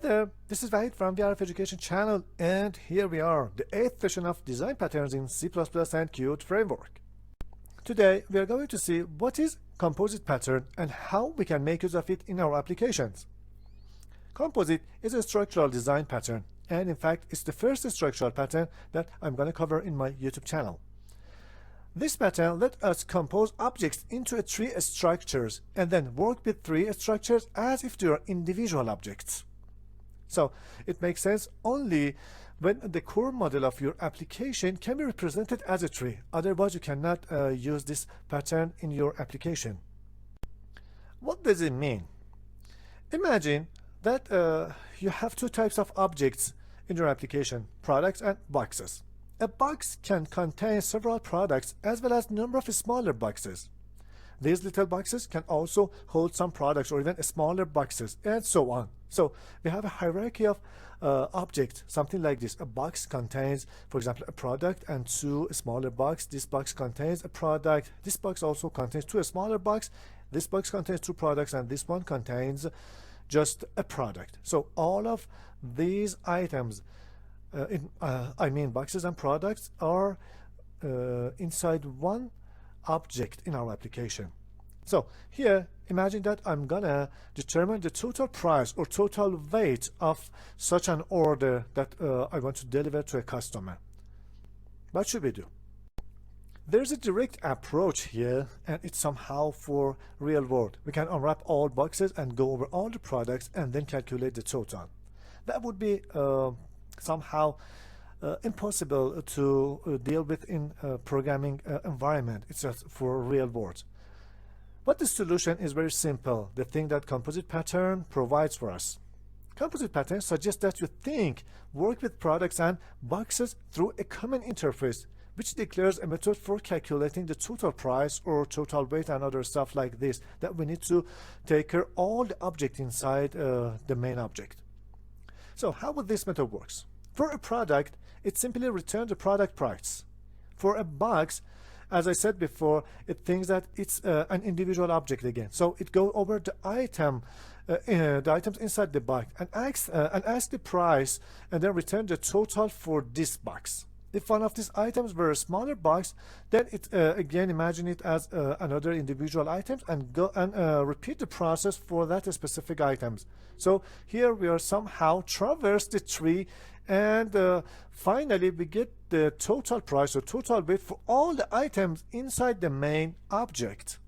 there, this is Vahid from VRF Education channel, and here we are, the 8th session of Design Patterns in C++ and Qt Framework. Today, we are going to see what is Composite Pattern and how we can make use of it in our applications. Composite is a structural design pattern, and in fact, it's the first structural pattern that I'm going to cover in my YouTube channel. This pattern lets us compose objects into three structures and then work with three structures as if they are individual objects. So it makes sense only when the core model of your application can be represented as a tree. Otherwise, you cannot use this pattern in your application. What does it mean? Imagine that you have two types of objects in your application, products and boxes. A box can contain several products as well as a number of smaller boxes. These little boxes can also hold some products or even smaller boxes, and so on. So we have a hierarchy of objects, something like this. A box contains, for example, a product and two smaller boxes. This box contains a product. This box also contains two smaller boxes. This box contains two products, and this one contains just a product. So all of these items, boxes and products, are inside one object in our application. So here, imagine that I'm gonna determine the total price or total weight of such an order that I want to deliver to a customer. What should we do? There's a direct approach here, and it's somehow for real world. We can unwrap all boxes and go over all the products and then calculate the total. That would be somehow impossible to deal with in a programming environment. It's just for real world. But the solution is very simple, the thing that Composite Pattern provides for us. Composite Pattern suggests that you work with products and boxes through a common interface, which declares a method for calculating the total price or total weight and other stuff like this, that we need to take care of all the object inside the main object. So how would this method works? For a product, it simply returns the product price. For a box, as I said before, it thinks that it's an individual object again. So it goes over the items inside the box and asks the price and then return the total for this box. If one of these items were a smaller box, then it again imagine it as another individual item and go and repeat the process for that specific items. So here we are somehow traverse the tree, and finally we get the total price or total weight for all the items inside the main object.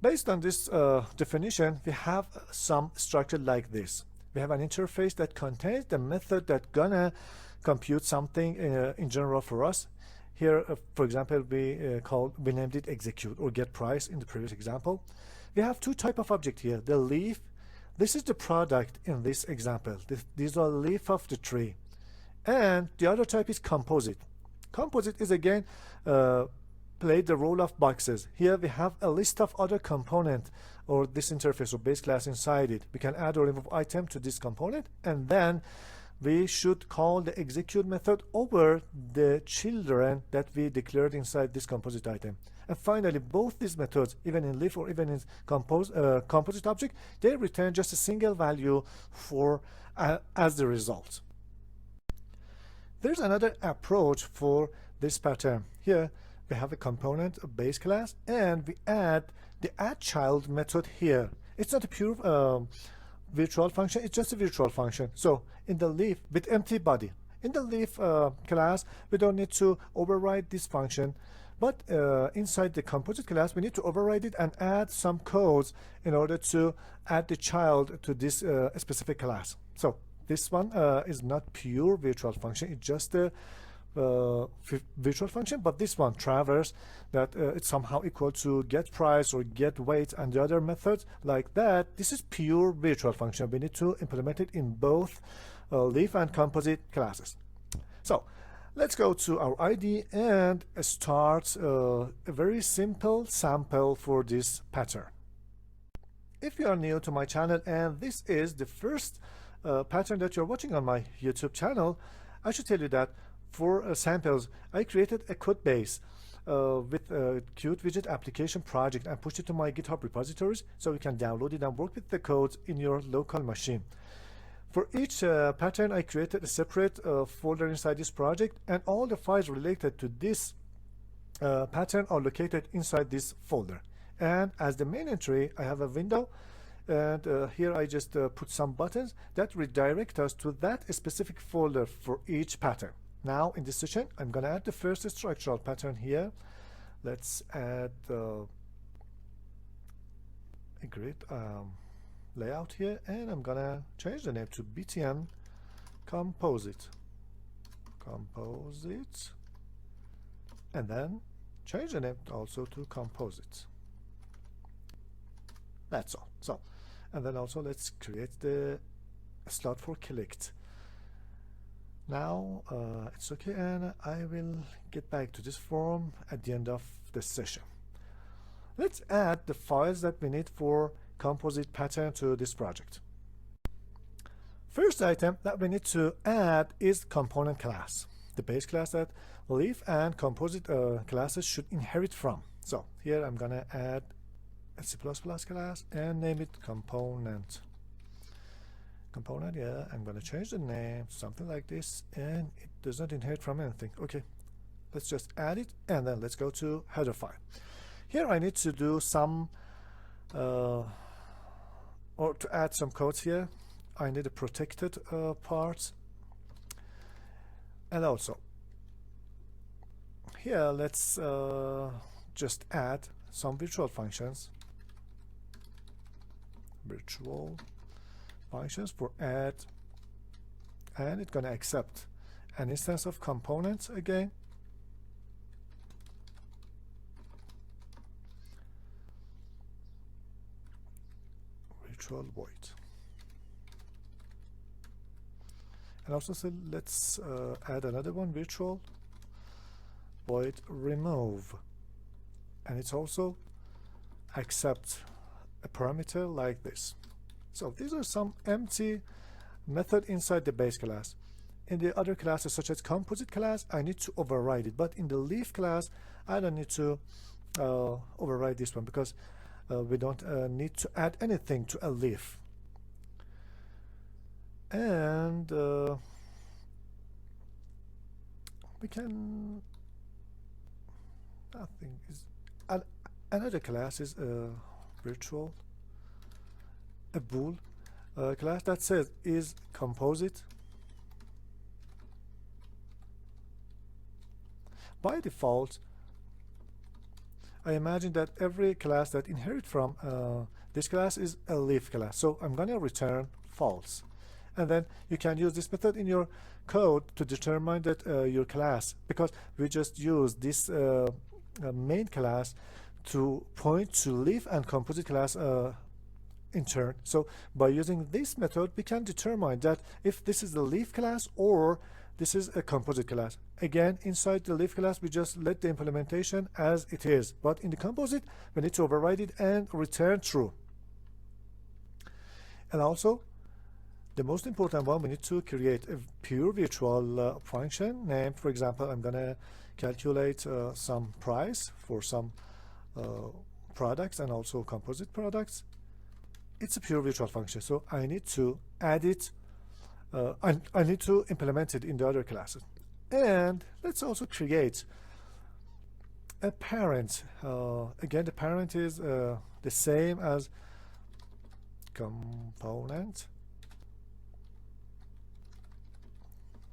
Based on this definition, we have some structure like this. We have an interface that contains the method that gonna compute something in general for us. Here, for example, we named it execute or get price in the previous example. We have two types of object here. The leaf, this is the product in this example. These are leaf of the tree. And the other type is composite. Composite is again played the role of boxes. Here we have a list of other components or this interface or base class inside it. We can add or remove item to this component, and then we should call the execute method over the children that we declared inside this composite item. And finally, both these methods, even in leaf or even in composite object, they return just a single value for as the result. There's another approach for this pattern. Here we have a component, a base class, and we add the addChild method here. It's not a pure virtual function, it's just a virtual function. So in the leaf with empty body, in the leaf class, we don't need to override this function, but inside the composite class, we need to override it and add some codes in order to add the child to this specific class. So this one is not pure virtual function, it's just a virtual function, but this one traverse that it's somehow equal to get price or get weight, and the other methods like that. This is pure virtual function. We need to implement it in both leaf and composite classes. So let's go to our IDE and start a very simple sample for this pattern. If you are new to my channel and this is the first pattern that you're watching on my YouTube channel, I should tell you that for samples, I created a code base with a Qt widget application project and pushed it to my GitHub repositories so you can download it and work with the codes in your local machine. For each pattern, I created a separate folder inside this project, and all the files related to this pattern are located inside this folder. And as the main entry, I have a window, and here I just put some buttons that redirect us to that specific folder for each pattern. Now in this session, I'm going to add the first structural pattern here. Let's add a grid layout here, and I'm going to change the name to BTN Composite. And then change the name also to Composite. That's all. So, and then also let's create the slot for clicked. Now it's okay, and I will get back to this form at the end of the session. Let's add the files that we need for composite pattern to this project. First item that we need to add is component class, the base class that leaf and composite classes should inherit from. So here I'm gonna add a C++ class and name it component. Yeah, I'm gonna change the name to something like this, and it does not inherit from anything. Okay, let's just add it, and then let's go to header file. Here I need to do some or to add some codes here. I need a protected part, and also here let's just add some virtual functions for add, and it's going to accept an instance of components again, virtual void. And also, so let's add another one, virtual void remove, and it's also accept a parameter like this. So these are some empty method inside the base class. In the other classes, such as composite class, I need to override it, but in the leaf class I don't need to override this one, because we don't need to add anything to a leaf. And we can, nothing is another class is virtual, a bool class that says is composite. By default, I imagine that every class that inherits from this class is a leaf class, so I'm going to return false. And then you can use this method in your code to determine that your class, because we just use this main class to point to leaf and composite class in turn. So by using this method, we can determine that if this is the leaf class or this is a composite class. Again, inside the leaf class, we just let the implementation as it is, but in the composite, we need to override it and return true. And also, the most important one, we need to create a pure virtual function named, for example, I'm gonna calculate some price for some products and also composite products. It's a pure virtual function, so I need to add it, I need to implement it in the other classes. And let's also create a parent. Again, the parent is the same as component,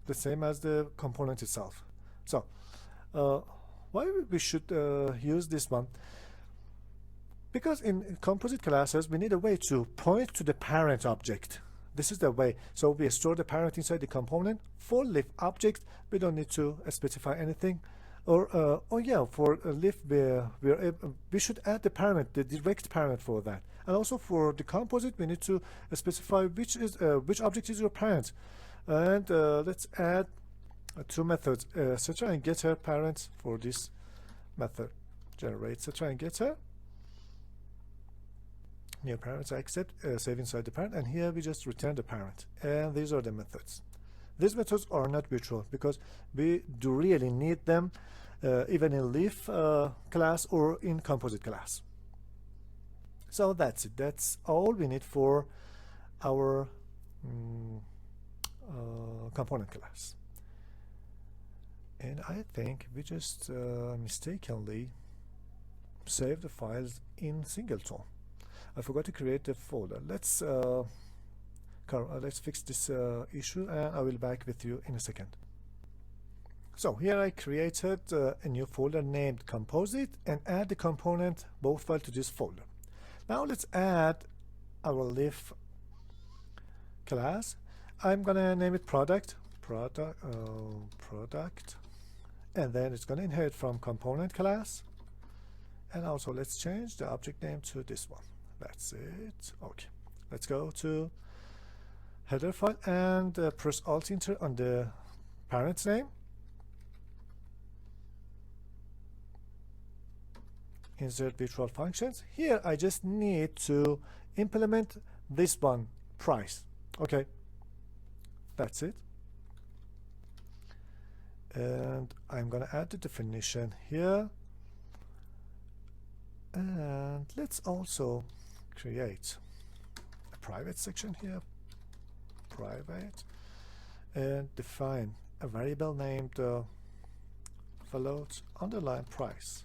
the same as the component itself. So why we should use this one? Because in composite classes, we need a way to point to the parent object. This is the way. So we store the parent inside the component. For leaf object, we don't need to specify anything. Or oh yeah, for a leaf, we should add the parent, the direct parent for that. And also for the composite, we need to specify which object is your parent. And let's add two methods, setter and getter parent for this method. Generate setter and getter. New parents accept, save inside the parent, and here we just return the parent. And these are the methods. These methods are not virtual because we do really need them even in leaf class or in composite class. So that's it. That's all we need for our component class. And I think we just mistakenly saved the files in singleton. I forgot to create the folder. Let's fix this issue, and I will be back with you in a second. So here I created a new folder named Composite and add the component both file to this folder. Now let's add our leaf class. I'm gonna name it product, and then it's gonna inherit from component class. And also let's change the object name to this one. That's it. Okay, let's go to header file and press Alt Enter on the parent's name. Insert virtual functions. Here I just need to implement this one, price. Okay, that's it. And I'm gonna add the definition here. And let's also create a private section here, private, and define a variable named float underline price,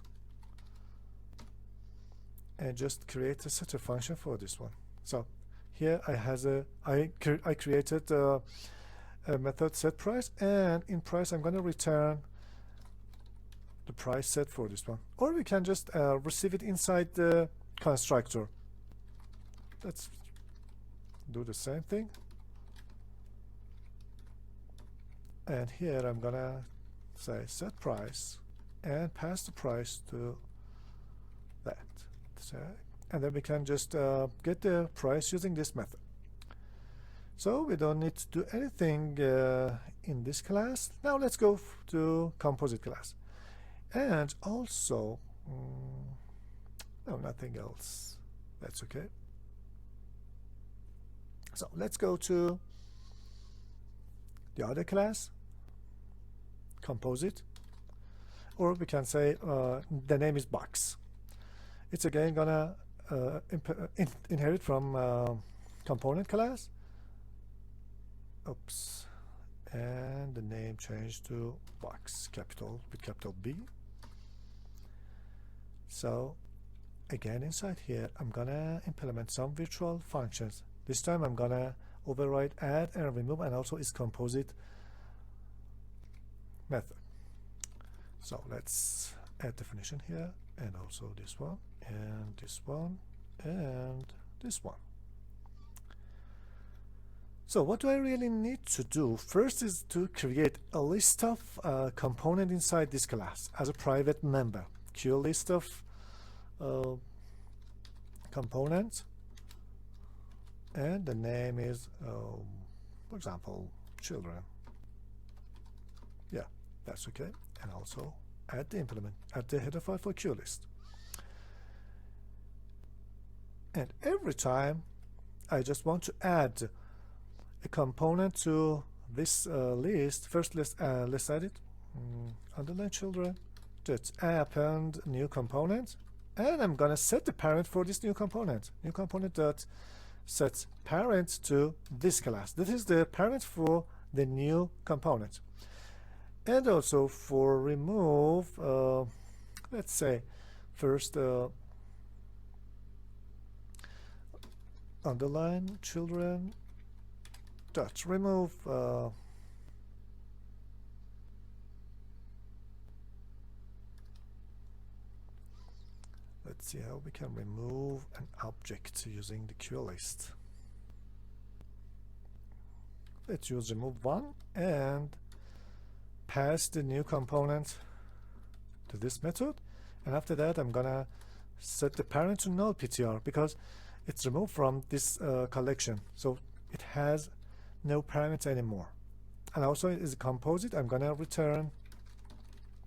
and just create a setter function for this one. So here I created a method set price, and in price I'm going to return the price set for this one, or we can just receive it inside the constructor. Let's do the same thing, and here I'm gonna say set price and pass the price to that. So, and then we can just get the price using this method. So we don't need to do anything in this class. Now let's go to composite class. And also, no, nothing else. That's okay. So let's go to the other class, composite, or we can say the name is box. It's again gonna inherit from component class. Oops, and the name changed to box, capital with capital B. So again, inside here I'm gonna implement some virtual functions. This time I'm gonna override add and remove, and also its composite method. So let's add definition here, and also this one, and this one, and this one. So what do I really need to do? First is to create a list of component inside this class as a private member. Queue list of components, and the name is, for example, children. Yeah, that's okay. And also add the header file for queue list. And every time I just want to add a component to this list, first let's edit underline children, just append new component, and I'm gonna set the parent for this new component dot sets parent to this class. This is the parent for the new component. And also for remove, let's say first underline children dot remove let's see how we can remove an object using the queue list. Let's use remove one and pass the new component to this method, and after that I'm gonna set the parent to null PTR because it's removed from this collection, so it has no parameter anymore. And also it is a composite, I'm gonna return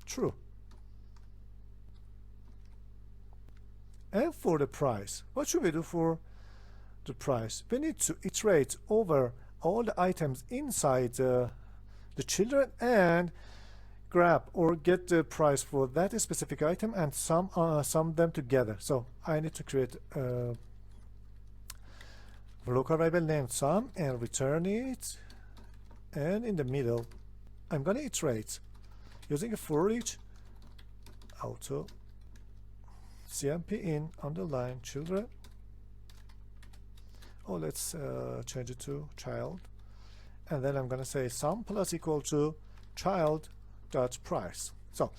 true. And for the price, what should we do for the price? We need to iterate over all the items inside the children and grab or get the price for that specific item and sum them together. So I need to create local variable named sum and return it, and in the middle I'm gonna iterate using a for each auto cmp in underline children. Oh, let's change it to child, and then I'm gonna say sum plus equal to child dot price. So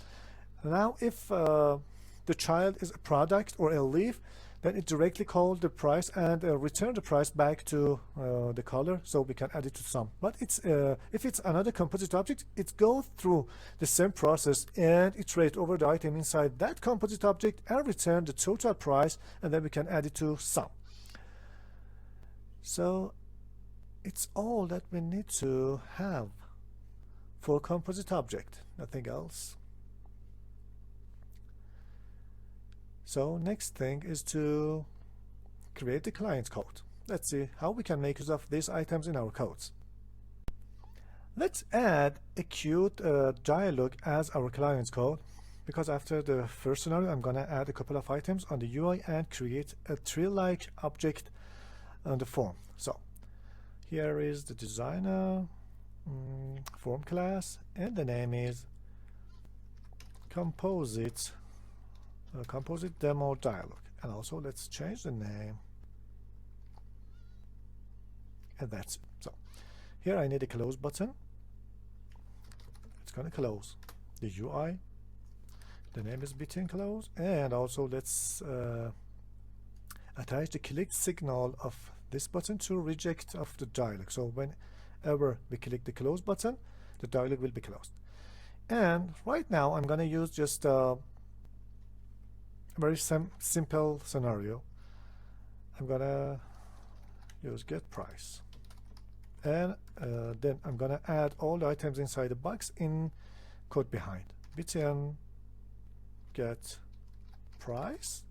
now if the child is a product or a leaf, then it directly calls the price and return the price back to the color, so we can add it to sum. But it's if it's another composite object, it goes through the same process and iterate over the item inside that composite object and return the total price, and then we can add it to sum. So it's all that we need to have for composite object, nothing else. So next thing is to create the client code. Let's see how we can make use of these items in our codes. Let's add a cute dialog as our client code, because after the first scenario I'm gonna add a couple of items on the UI and create a tree-like object on the form. So here is the designer form class, and the name is composite demo dialog, and also let's change the name, and that's it. So here I need a close button. It's gonna close the UI, the name is button close, and also let's attach the click signal of this button to reject of the dialog. So whenever we click the close button, the dialog will be closed. And right now I'm gonna use just a very simple scenario. I'm gonna use get price, and then I'm gonna add all the items inside the box in code behind button get price.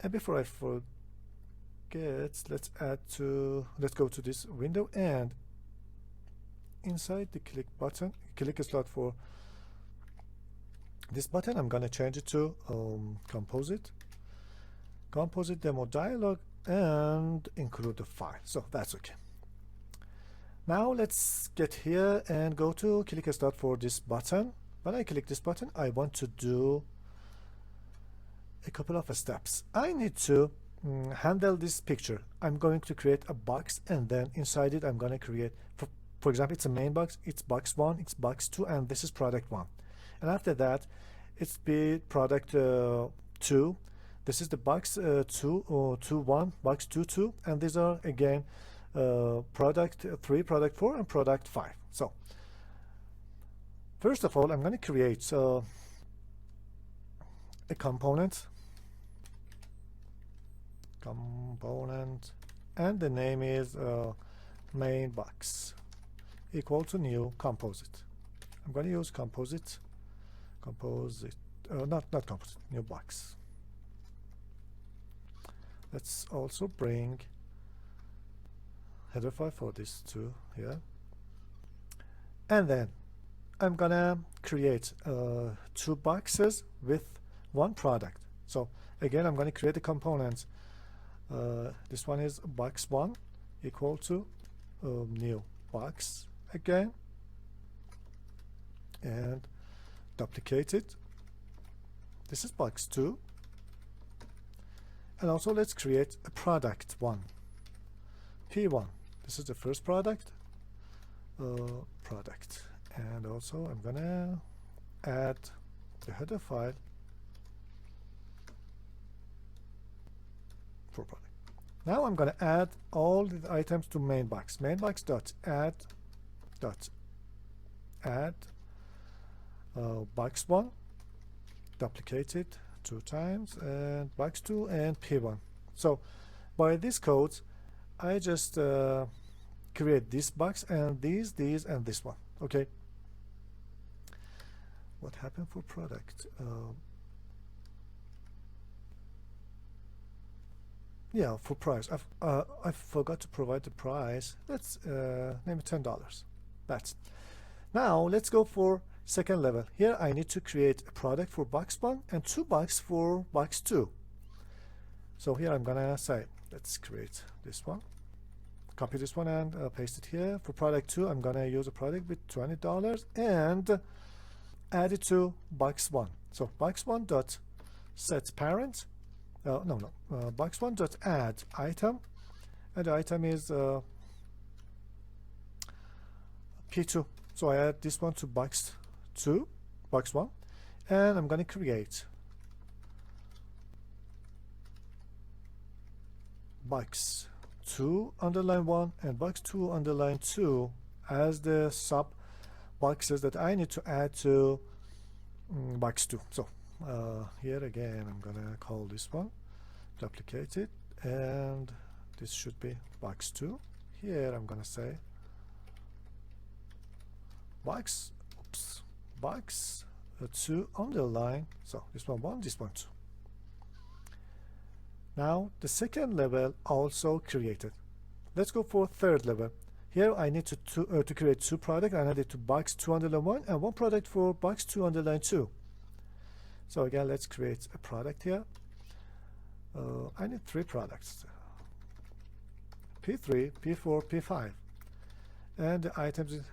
And before I forget, let's go to this window, and inside the click slot for this button I'm gonna change it to composite demo dialog and include the file. So that's okay. Now let's get here and go to click slot for this button. When I click this button, I want to do a couple of steps. I need to handle this picture. I'm going to create a box, and then inside it I'm going to create, for example, it's a main box, it's box 1, it's box 2, and this is product 1. And after that it's be product 2, this is the box 2 or 2 1, box 2 2, and these are again product 3, product 4, and product 5. So first of all I'm going to create a component, and the name is main box equal to new composite. I'm going to use composite, not composite, new box. Let's also bring header file for this too here, and then I'm gonna create 2 boxes with 1 product. So again I'm going to create a component. This one is box 1 equal to new box again, and duplicate it. This is box 2, and also let's create a product 1 P1. This is the first product, and also I'm gonna add the header file for product. Now I'm gonna add all the items to main box. Main box dot add box 1, duplicate it 2 times, and box 2 and P1. So by these codes I just create this box and these and this one. Okay, what happened for product? Yeah, for price I forgot to provide the price. Let's name it $10. That's now let's go for second level. Here I need to create a product for box 1 and 2 boxes for box 2. So here I'm gonna say let's create this one, copy this one and paste it here. For product 2, I'm gonna use a product with $20 and add it to box 1. So box 1 dot set parent, box 1 dot add item, and the item is P2. So I add this one to box 2, box 1, and I'm gonna create box 2 underline 1 and box 2 underline 2 as the sub boxes that I need to add to box 2. So here again I'm gonna call this one, duplicate it, and this should be box 2. Here I'm gonna say box 2 underline, so this one 1, this one 2. Now the second level also created. Let's go for third level. Here I need to create 2 products. I add it to box 2 underline 1 and 1 product for box 2 underline 2. So again, let's create a product here. I need 3 products, P3, P4, P5, and the items is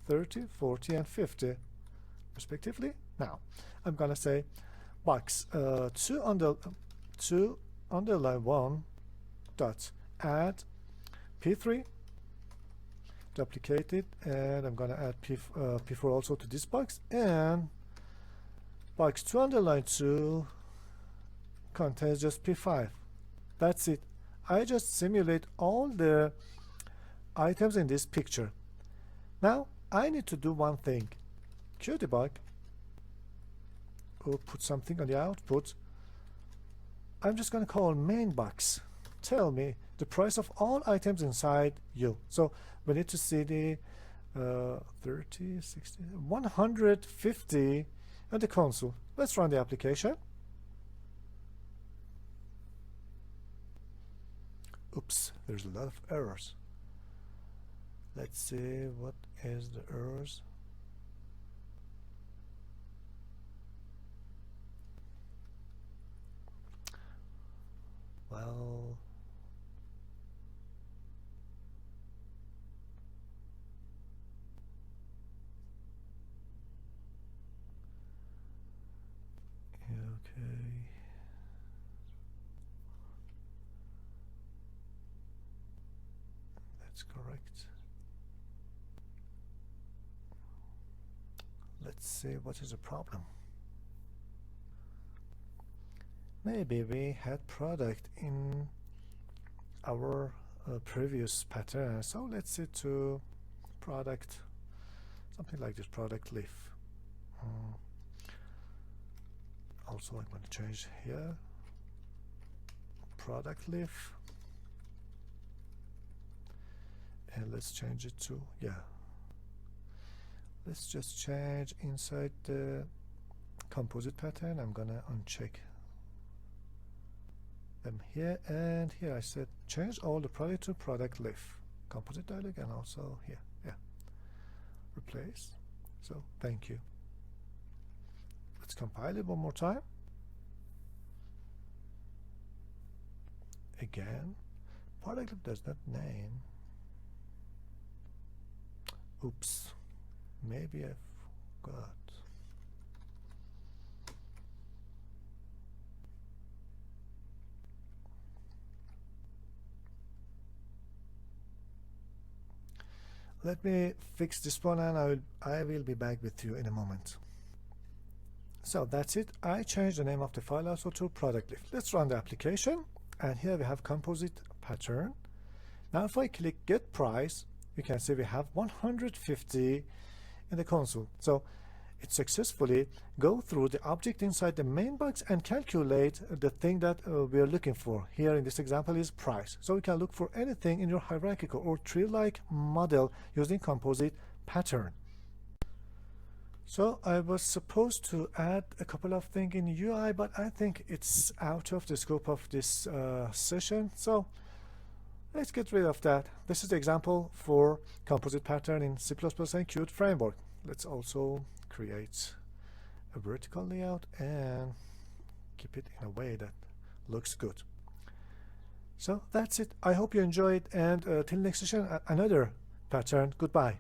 30, 40, and 50 respectively. Now I'm gonna say box 2 underline 1 dot add P3, duplicate it, and I'm gonna add P4 also to this box, and box 2 underline 2 contains just P5. That's it. I just simulate all the items in this picture. Now I need to do one thing. QDebug, or put something on the output. I'm just going to call main box. Tell me the price of all items inside you. So we need to see the 30, 60, 150 at the console. Let's run the application. Oops, there's a lot of errors. Let's see what is the errors. Well, okay. That's correct. Let's see what is the problem. Maybe we had product in our previous pattern. So let's see to product, something like this, product leaf. Also I'm going to change here, product leaf, and let's change it to, let's just change inside the composite pattern. I'm gonna uncheck them here, and here I said change all the product to product leaf, composite dialog, and also here, replace. So thank you. Let's compile it one more time. Again, product leaf does not name. Oops, maybe I forgot. Let me fix this one, and I will be back with you in a moment. So that's it. I changed the name of the file also to product leaf. Let's run the application, and here we have composite pattern. Now if I click get price, you can see we have 150 in the console. So it successfully go through the object inside the main box and calculate the thing that we are looking for. Here in this example is price. So we can look for anything in your hierarchical or tree-like model using composite pattern. So I was supposed to add a couple of things in UI, but I think it's out of the scope of this session. So let's get rid of that. This is the example for composite pattern in C++ and Qt framework. Let's also create a vertical layout and keep it in a way that looks good. So that's it. I hope you enjoyed, and till next session, another pattern. Goodbye.